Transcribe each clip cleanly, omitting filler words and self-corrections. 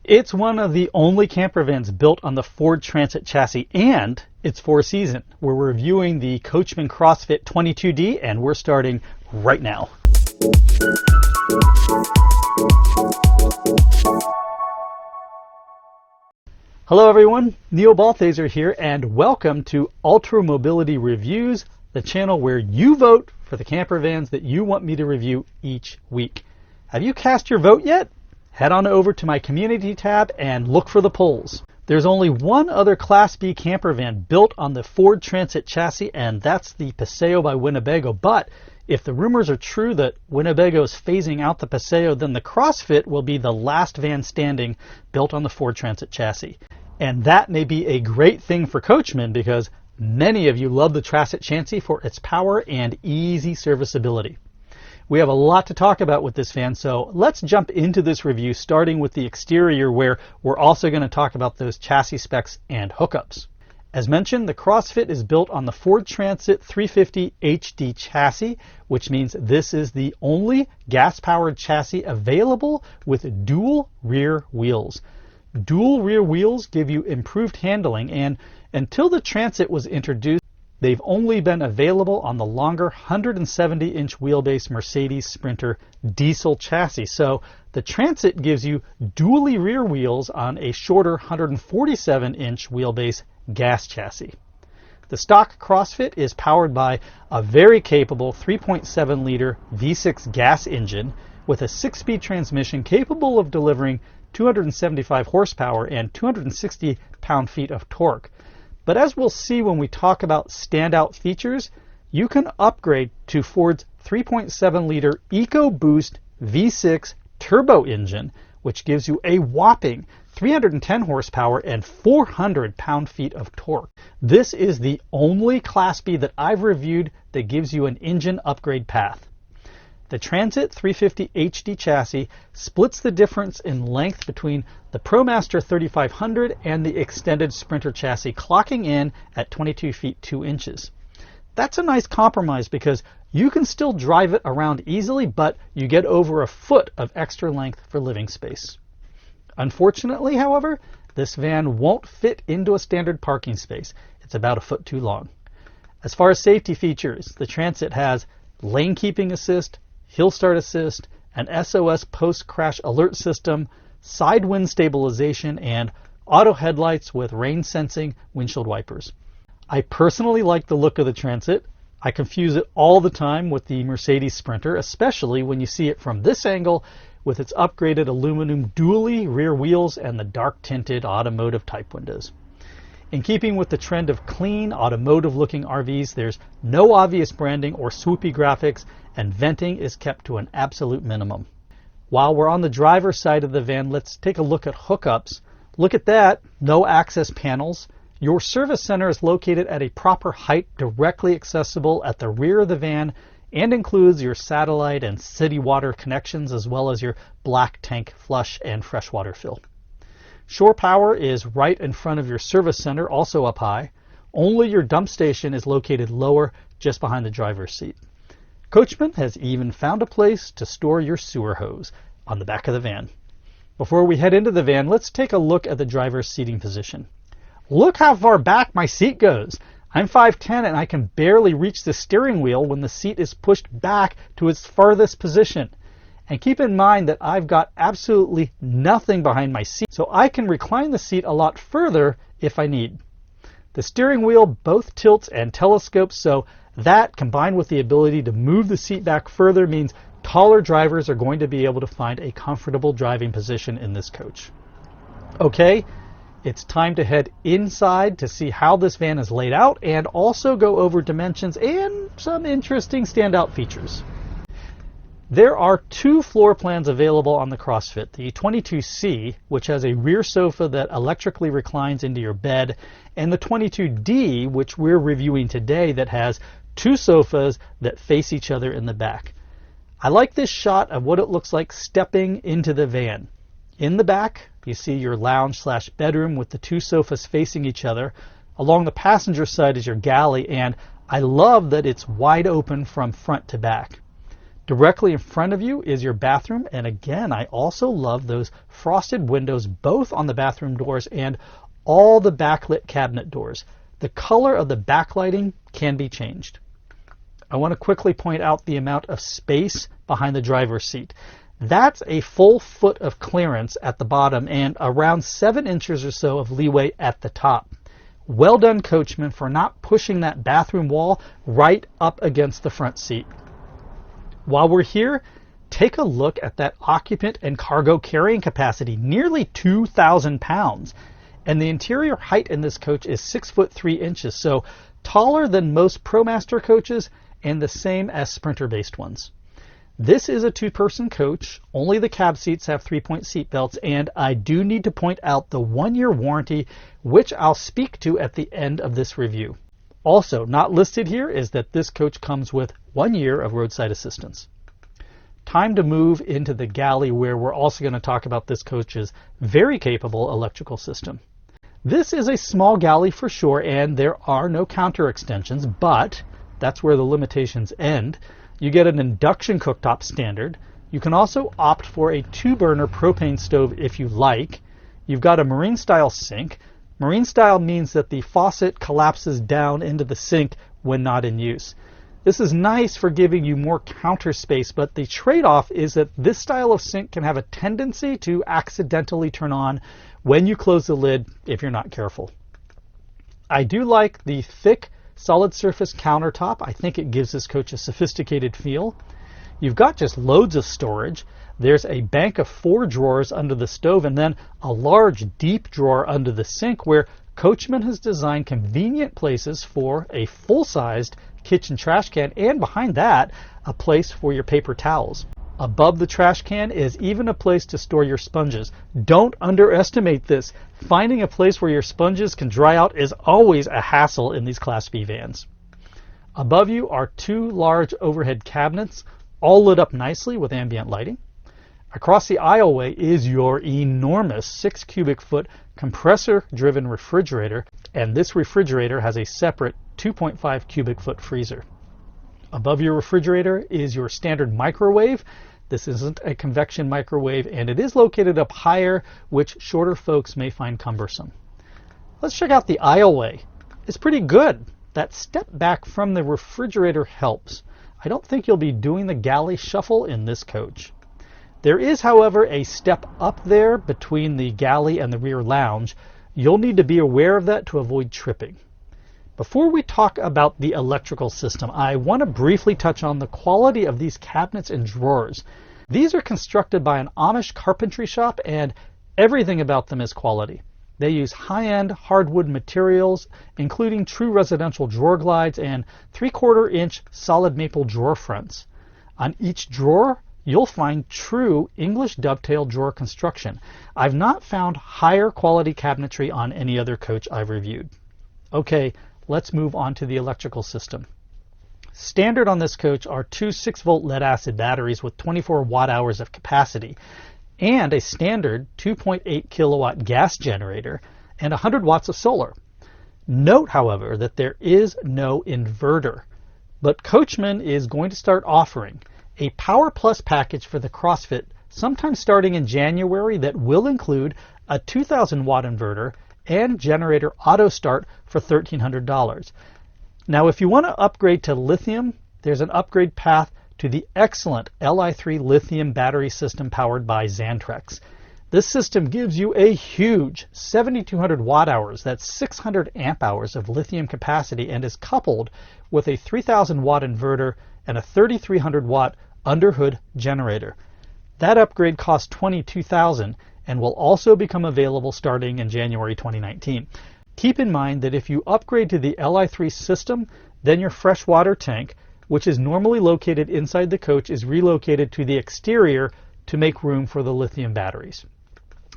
It's one of the only camper vans built on the Ford Transit chassis, and it's for a season. We're reviewing the Coachmen CrossFit 22D, and we're starting right now. Hello everyone, Neil Balthaser here, and welcome to Ultra Mobility Reviews, the channel where you vote for the camper vans that you want me to review each week. Have you cast your vote yet? Head on over to my community tab and look for the polls. There's only one other Class B camper van built on the Ford Transit chassis, and that's the Paseo by Winnebago. But if the rumors are true that Winnebago is phasing out the Paseo, then the CrossFit will be the last van standing built on the Ford Transit chassis. And that may be a great thing for Coachmen because many of you love the Transit chassis for its power and easy serviceability. We have a lot to talk about with this van, so let's jump into this review starting with the exterior, where we're also going to talk about those chassis specs and hookups. As mentioned, the CrossFit is built on the Ford Transit 350 HD chassis, which means this is the only gas-powered chassis available with dual rear wheels. Dual rear wheels give you improved handling, and until the Transit was introduced, they've only been available on the longer 170-inch wheelbase Mercedes Sprinter diesel chassis. So the Transit gives you dually rear wheels on a shorter 147-inch wheelbase gas chassis. The stock CrossFit is powered by a very capable 3.7-liter V6 gas engine with a 6-speed transmission capable of delivering 275 horsepower and 260 pound-feet of torque. But as we'll see when we talk about standout features, you can upgrade to Ford's 3.7-liter EcoBoost V6 turbo engine, which gives you a whopping 310 horsepower and 400 pound-feet of torque. This is the only Class B that I've reviewed that gives you an engine upgrade path. The Transit 350 HD chassis splits the difference in length between the ProMaster 3500 and the extended Sprinter chassis, clocking in at 22 feet 2 inches. That's a nice compromise because you can still drive it around easily, but you get over a foot of extra length for living space. Unfortunately, however, this van won't fit into a standard parking space. It's about a foot too long. As far as safety features, the Transit has lane keeping assist, hill start assist, an SOS post-crash alert system, side wind stabilization, and auto headlights with rain sensing windshield wipers. I personally like the look of the Transit. I confuse it all the time with the Mercedes Sprinter, especially when you see it from this angle with its upgraded aluminum dually rear wheels and the dark tinted automotive type windows. In keeping with the trend of clean, automotive-looking RVs, there's no obvious branding or swoopy graphics, and venting is kept to an absolute minimum. While we're on the driver's side of the van, let's take a look at hookups. Look at that, no access panels. Your service center is located at a proper height, directly accessible at the rear of the van, and includes your satellite and city water connections, as well as your black tank flush and freshwater fill. Shore power is right in front of your service center, also up high. Only your dump station is located lower, just behind the driver's seat. Coachmen has even found a place to store your sewer hose on the back of the van. Before we head into the van, let's take a look at the driver's seating position. Look how far back my seat goes. I'm 5'10" and I can barely reach the steering wheel when the seat is pushed back to its farthest position. And keep in mind that I've got absolutely nothing behind my seat, so I can recline the seat a lot further if I need. The steering wheel both tilts and telescopes, so that, combined with the ability to move the seat back further, means taller drivers are going to be able to find a comfortable driving position in this coach. Okay, it's time to head inside to see how this van is laid out and also go over dimensions and some interesting standout features. There are two floor plans available on the CrossFit, the 22C, which has a rear sofa that electrically reclines into your bed, and the 22D, which we're reviewing today, that has two sofas that face each other in the back. I like this shot of what it looks like stepping into the van. In the back, you see your lounge/bedroom with the two sofas facing each other. Along the passenger side is your galley, and I love that it's wide open from front to back. Directly in front of you is your bathroom, and again, I also love those frosted windows both on the bathroom doors and all the backlit cabinet doors. The color of the backlighting can be changed. I want to quickly point out the amount of space behind the driver's seat. That's a full foot of clearance at the bottom and around 7 inches or so of leeway at the top. Well done, Coachmen, for not pushing that bathroom wall right up against the front seat. While we're here, take a look at that occupant and cargo carrying capacity, nearly 2,000 pounds. And the interior height in this coach is 6 foot 3 inches, so taller than most ProMaster coaches and the same as Sprinter-based ones. This is a 2-person coach. Only the cab seats have 3-point seat belts, and I do need to point out the 1-year warranty, which I'll speak to at the end of this review. Also, not listed here is that this coach comes with 1 year of roadside assistance. Time to move into the galley, where we're also going to talk about this coach's very capable electrical system. This is a small galley for sure, and there are no counter extensions, but that's where the limitations end. You get an induction cooktop standard. You can also opt for a 2-burner propane stove if you like. You've got a marine style sink. Marine style means that the faucet collapses down into the sink when not in use. This is nice for giving you more counter space, but the trade-off is that this style of sink can have a tendency to accidentally turn on when you close the lid if you're not careful. I do like the thick solid surface countertop. I think it gives this coach a sophisticated feel. You've got just loads of storage. There's a bank of 4 drawers under the stove and then a large deep drawer under the sink, where Coachmen has designed convenient places for a full-sized kitchen trash can, and behind that, a place for your paper towels. Above the trash can is even a place to store your sponges. Don't underestimate this. Finding a place where your sponges can dry out is always a hassle in these Class B vans. Above you are 2 large overhead cabinets, all lit up nicely with ambient lighting. Across the aisleway is your enormous 6 cubic foot compressor-driven refrigerator, and this refrigerator has a separate 2.5 cubic foot freezer. Above your refrigerator is your standard microwave. This isn't a convection microwave, and it is located up higher, which shorter folks may find cumbersome. Let's check out the aisleway. It's pretty good. That step back from the refrigerator helps. I don't think you'll be doing the galley shuffle in this coach. There is, however, a step up there between the galley and the rear lounge. You'll need to be aware of that to avoid tripping. Before we talk about the electrical system, I want to briefly touch on the quality of these cabinets and drawers. These are constructed by an Amish carpentry shop, and everything about them is quality. They use high-end hardwood materials, including true residential drawer glides and 3/4 inch solid maple drawer fronts. On each drawer, you'll find true English dovetail drawer construction. I've not found higher quality cabinetry on any other coach I've reviewed. Okay, let's move on to the electrical system. Standard on this coach are 2 6-volt lead-acid batteries with 24 watt-hours of capacity, and a standard 2.8 kilowatt gas generator and 100 watts of solar. Note, however, that there is no inverter, but Coachmen is going to start offering a Power Plus package for the CrossFit sometime starting in January that will include a 2,000 watt inverter and generator auto start for $1,300. Now, if you want to upgrade to lithium, there's an upgrade path to the excellent Li3 lithium battery system powered by Xantrex. This system gives you a huge 7,200 watt hours, that's 600 amp hours of lithium capacity, and is coupled with a 3,000 watt inverter and a 3,300 watt underhood generator. That upgrade costs $22,000 and will also become available starting in January 2019. Keep in mind that if you upgrade to the Li3 system, then your freshwater tank, which is normally located inside the coach, is relocated to the exterior to make room for the lithium batteries.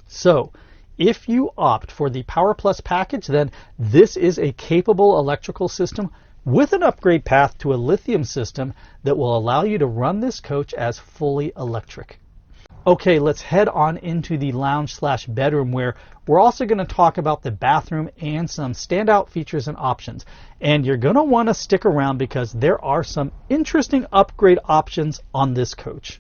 So, if you opt for the Power Plus package, then this is a capable electrical system with an upgrade path to a lithium system that will allow you to run this coach as fully electric. Okay, let's head on into the lounge/bedroom, where we're also going to talk about the bathroom and some standout features and options. And you're going to want to stick around because there are some interesting upgrade options on this coach.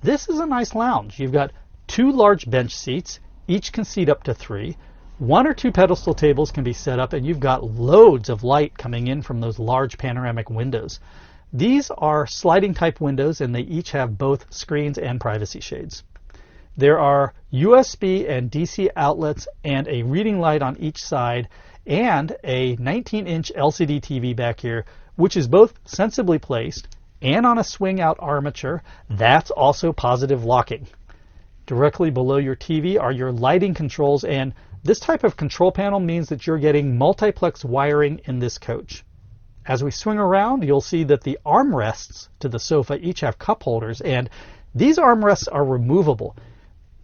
This is a nice lounge. You've got 2 large bench seats. Each can seat up to 3. 1 or 2 pedestal tables can be set up, and you've got loads of light coming in from those large panoramic windows. These are sliding type windows, and they each have both screens and privacy shades. There are USB and DC outlets and a reading light on each side, and a 19-inch LCD TV back here, which is both sensibly placed and on a swing out armature. That's also positive locking. Directly below your TV are your lighting controls, and this type of control panel means that you're getting multiplex wiring in this coach. As we swing around, you'll see that the armrests to the sofa each have cup holders, and these armrests are removable.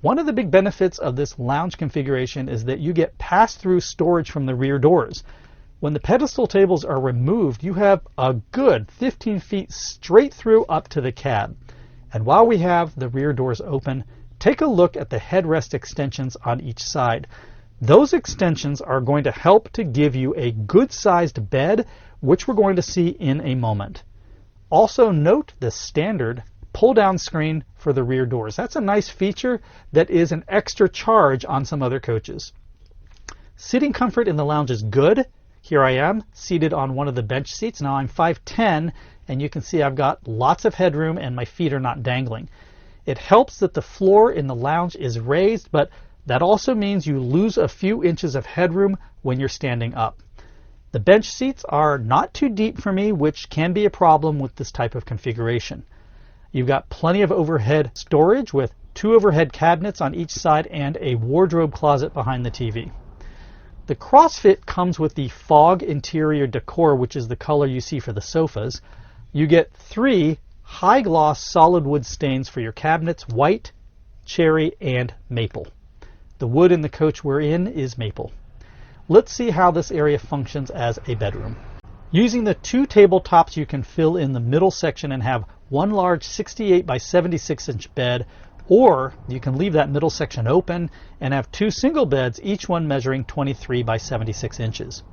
One of the big benefits of this lounge configuration is that you get pass-through storage from the rear doors. When the pedestal tables are removed, you have a good 15 feet straight through up to the cab. And while we have the rear doors open, take a look at the headrest extensions on each side. Those extensions are going to help to give you a good-sized bed, which we're going to see in a moment. Also note the standard pull-down screen for the rear doors. That's a nice feature that is an extra charge on some other coaches. Sitting comfort in the lounge is good. Here I am seated on one of the bench seats. Now I'm 5'10", and you can see I've got lots of headroom and my feet are not dangling. It helps that the floor in the lounge is raised, but that also means you lose a few inches of headroom when you're standing up. The bench seats are not too deep for me, which can be a problem with this type of configuration. You've got plenty of overhead storage with 2 overhead cabinets on each side and a wardrobe closet behind the TV. The CrossFit comes with the fog interior decor, which is the color you see for the sofas. You get 3 high gloss solid wood stains for your cabinets: white, cherry, and maple. The wood in the coach we're in is maple. Let's see how this area functions as a bedroom. Using the 2 tabletops, you can fill in the middle section and have one large 68 by 76 inch bed, or you can leave that middle section open and have 2 single beds, each one measuring 23 by 76 inches.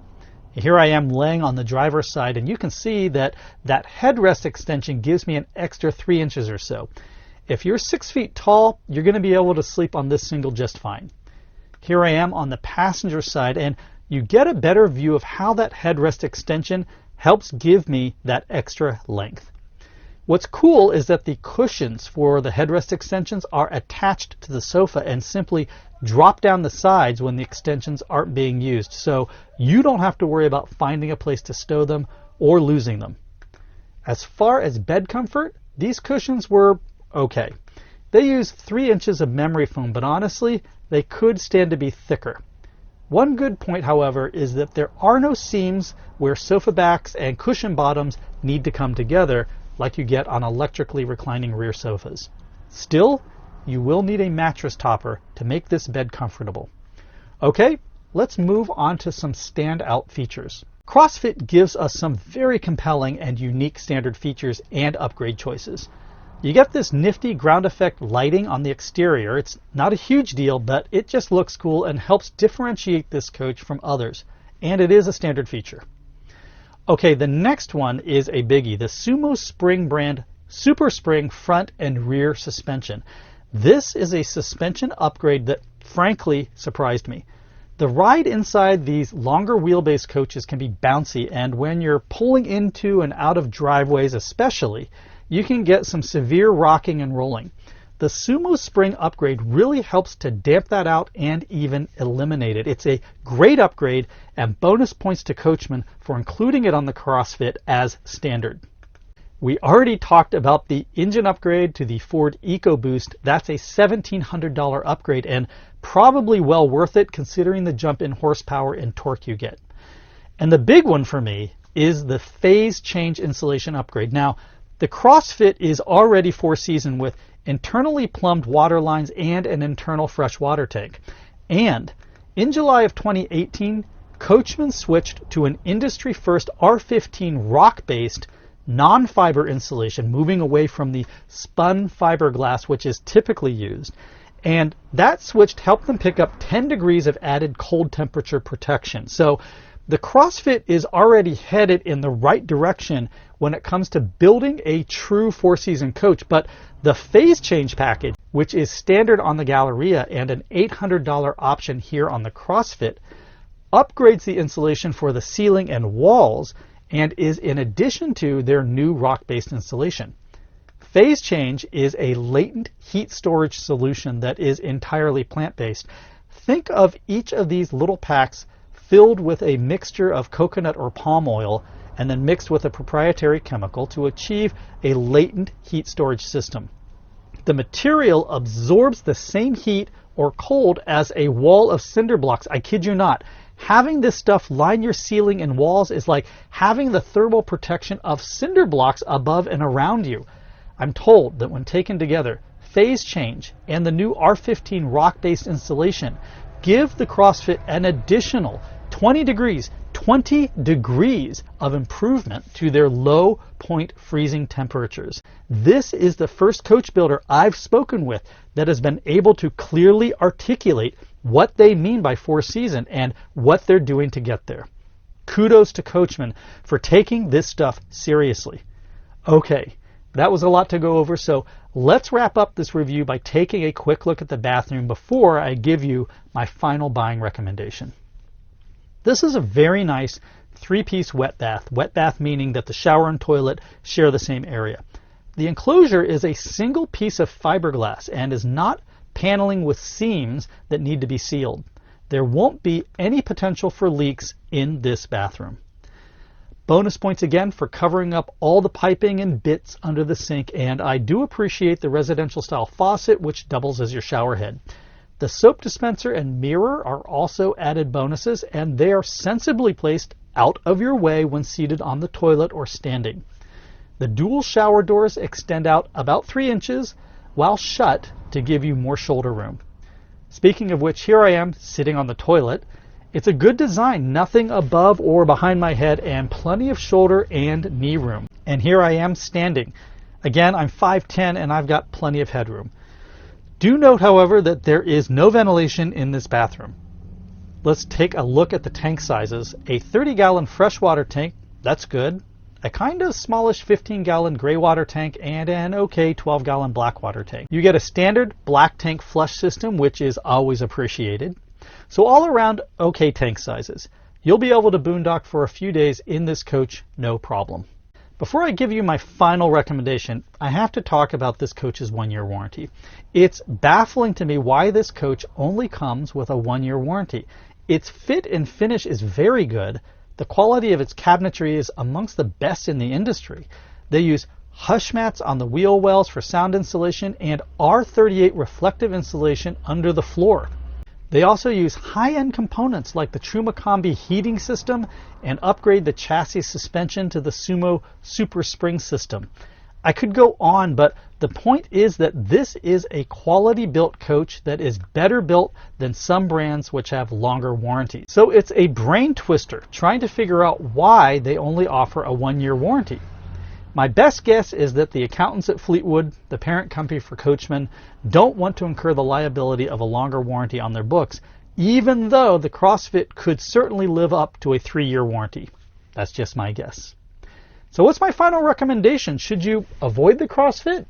Here I am laying on the driver's side, and you can see that that headrest extension gives me an extra 3 inches or so. If you're 6 feet tall, you're going to be able to sleep on this single just fine. Here I am on the passenger side, and you get a better view of how that headrest extension helps give me that extra length. What's cool is that the cushions for the headrest extensions are attached to the sofa and simply drop down the sides when the extensions aren't being used, so you don't have to worry about finding a place to stow them or losing them. As far as bed comfort, these cushions were okay. They use 3 inches of memory foam, but honestly, they could stand to be thicker. One good point, however, is that there are no seams where sofa backs and cushion bottoms need to come together like you get on electrically reclining rear sofas. Still, you will need a mattress topper to make this bed comfortable. Okay, let's move on to some standout features. CrossFit gives us some very compelling and unique standard features and upgrade choices. You get this nifty ground effect lighting on the exterior. It's not a huge deal, but it just looks cool and helps differentiate this coach from others. And it is a standard feature. Okay, the next one is a biggie, the Sumo Spring brand Super Spring front and rear suspension. This is a suspension upgrade that frankly surprised me. The ride inside these longer wheelbase coaches can be bouncy, and when you're pulling into and out of driveways especially, you can get some severe rocking and rolling. The Sumo Spring upgrade really helps to damp that out and even eliminate it. It's a great upgrade, and bonus points to Coachmen for including it on the CrossFit as standard. We already talked about the engine upgrade to the Ford EcoBoost. That's a $1,700 upgrade and probably well worth it considering the jump in horsepower and torque you get. And the big one for me is the phase change insulation upgrade. Now, the CrossFit is already 4-season with internally plumbed water lines and an internal fresh water tank. And in July of 2018, Coachmen switched to an industry-first R15 rock-based non-fiber insulation, moving away from the spun fiberglass, which is typically used. And that switch helped them pick up 10 degrees of added cold temperature protection. So the CrossFit is already headed in the right direction when it comes to building a true four-season coach. But the phase change package, which is standard on the Galleria and an $800 option here on the CrossFit, upgrades the insulation for the ceiling and walls and is in addition to their new rock-based insulation. Phase change is a latent heat storage solution that is entirely plant-based. Think of each of these little packs filled with a mixture of coconut or palm oil and then mixed with a proprietary chemical to achieve a latent heat storage system. The material absorbs the same heat or cold as a wall of cinder blocks. I kid you not. Having this stuff line your ceiling and walls is like having the thermal protection of cinder blocks above and around you. I'm told that when taken together, phase change and the new R15 rock-based insulation give the CrossFit an additional 20 degrees of improvement to their low point freezing temperatures. This is the first coach builder I've spoken with that has been able to clearly articulate what they mean by four season and what they're doing to get there. Kudos to Coachmen for taking this stuff seriously. Okay, that was a lot to go over, so let's wrap up this review by taking a quick look at the bathroom before I give you my final buying recommendation. This is a very nice three-piece wet bath meaning that the shower and toilet share the same area. The enclosure is a single piece of fiberglass and is not paneling with seams that need to be sealed. There won't be any potential for leaks in this bathroom. Bonus points again for covering up all the piping and bits under the sink, and I do appreciate the residential style faucet which doubles as your shower head. The soap dispenser and mirror are also added bonuses, and they are sensibly placed out of your way when seated on the toilet or standing. The dual shower doors extend out about 3 inches while shut to give you more shoulder room. Speaking of which, here I am sitting on the toilet. It's a good design, nothing above or behind my head, and plenty of shoulder and knee room. And here I am standing. Again, I'm 5'10" and I've got plenty of headroom. Do note, however, that there is no ventilation in this bathroom. Let's take a look at the tank sizes. A 30-gallon freshwater tank, that's good. A kind of smallish 15-gallon gray water tank, and an okay 12-gallon black water tank. You get a standard black tank flush system, which is always appreciated. So all around okay tank sizes. You'll be able to boondock for a few days in this coach, no problem. Before I give you my final recommendation, I have to talk about this coach's 1-year warranty. It's baffling to me why this coach only comes with a 1-year warranty. Its fit and finish is very good. The quality of its cabinetry is amongst the best in the industry. They use hush mats on the wheel wells for sound insulation and R38 reflective insulation under the floor. They also use high-end components like the Truma Combi heating system and upgrade the chassis suspension to the Sumo Super Spring system. I could go on, but the point is that this is a quality-built coach that is better built than some brands which have longer warranties. So it's a brain twister trying to figure out why they only offer a 1-year warranty. My best guess is that the accountants at Fleetwood, the parent company for Coachmen, don't want to incur the liability of a longer warranty on their books, even though the CrossFit could certainly live up to a 3-year warranty. That's just my guess. So what's my final recommendation? Should you avoid the CrossFit,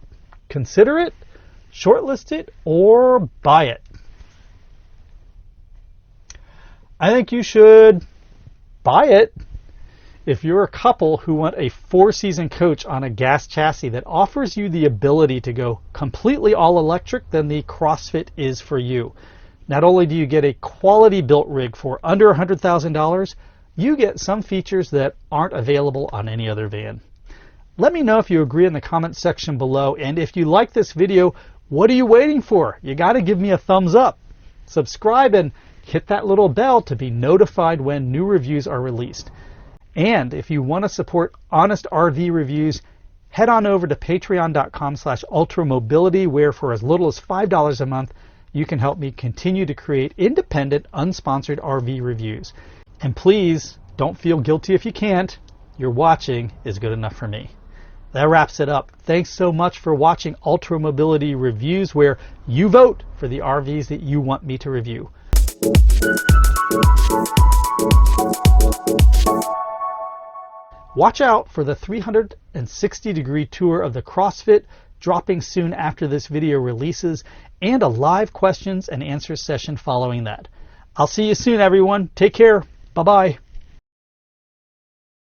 consider it, shortlist it, or buy it? I think you should buy it. If you're a couple who want a 4-season coach on a gas chassis that offers you the ability to go completely all electric, then the CrossFit is for you. Not only do you get a quality built rig for under $100,000, you get some features that aren't available on any other van. Let me know if you agree in the comments section below, and if you like this video, what are you waiting for? You got to give me a thumbs up. Subscribe and hit that little bell to be notified when new reviews are released. And if you want to support honest RV reviews, head on over to patreon.com/ultramobility, where for as little as $5 a month, you can help me continue to create independent, unsponsored RV reviews. And please, don't feel guilty if you can't. Your watching is good enough for me. That wraps it up. Thanks so much for watching Ultra Mobility Reviews, where you vote for the RVs that you want me to review. Watch out for the 360-degree tour of the CrossFit dropping soon after this video releases, and a live questions and answers session following that. I'll see you soon, everyone. Take care. Bye-bye.